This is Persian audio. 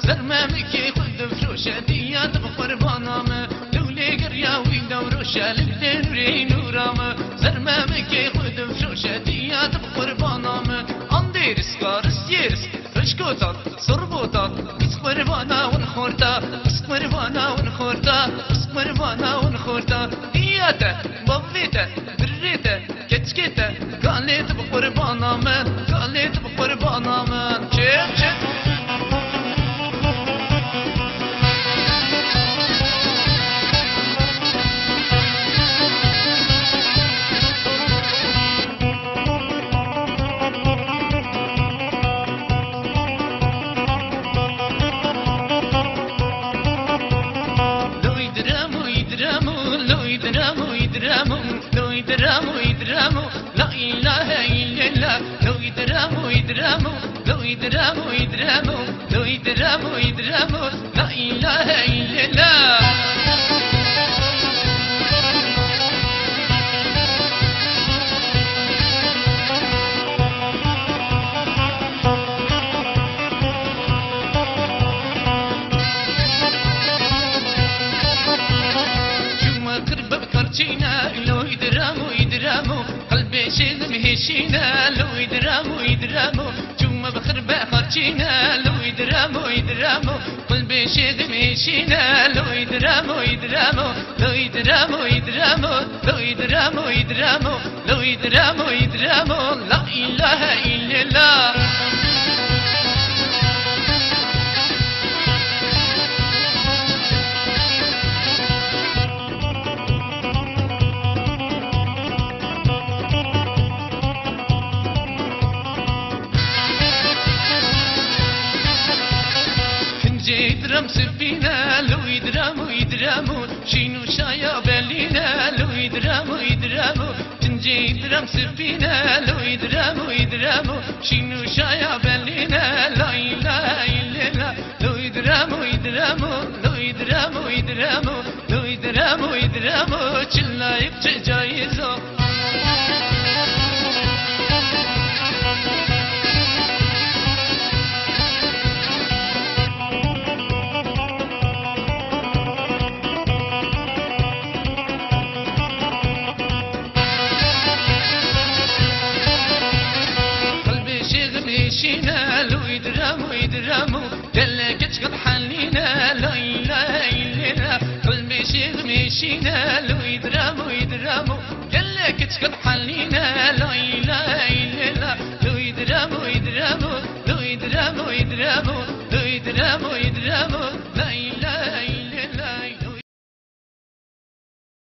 زرمامك خد فروشة ديات بقربانام دولي قريا ويدوروشة لبدن ورينورام زرمامك خد فروشة ديات بقربانام اندير سكارس يرس فشكوتات صربوتات قربانا ونخورتا قربانا ونخورتا قربانا ونخورتا دياتا بابيتا دريتا كتكتا قاليت بقربانا من قاليت بقربانا من شيف شيف لا إله إلا الله لو يدرامو يدرامو لو يدرامو يدرامو لو يدرامو يدرامو لا إله إلا الله شو قرب بكرتينا لو يدرامو يدرامو قلبي شيل مهشينا لو يدرامو يدرامو ثم بخربة خرجينا لو يدرامو يدرامو قلبي شيل مهشينا لو يدرامو يدرامو لو يدرامو يدرامو لو يدرامو يدرامو لو يدرامو يدرامو لا إله إلا الله يدرم سفينة لو يدرامو يدرامو شينو شايا بلينا لو يدرامو يدرامو تنجي يدرم سفينة لو يدرامو يدرامو شينو شايا بلينا لا إله إلا الله لو يدرامو يدرامو لو يدرامو يدرامو لو يدرامو يدرامو چلا يبچ جايزو مشينا لو يدرامو يدرامو دلك قد حلينا لا إله إلا الله قلبي شيخ مشينا لو يدرامو يدرامو دلك قد حلينا لا إله إلا الله لو يدرامو يدرامو لو يدرامو يدرامو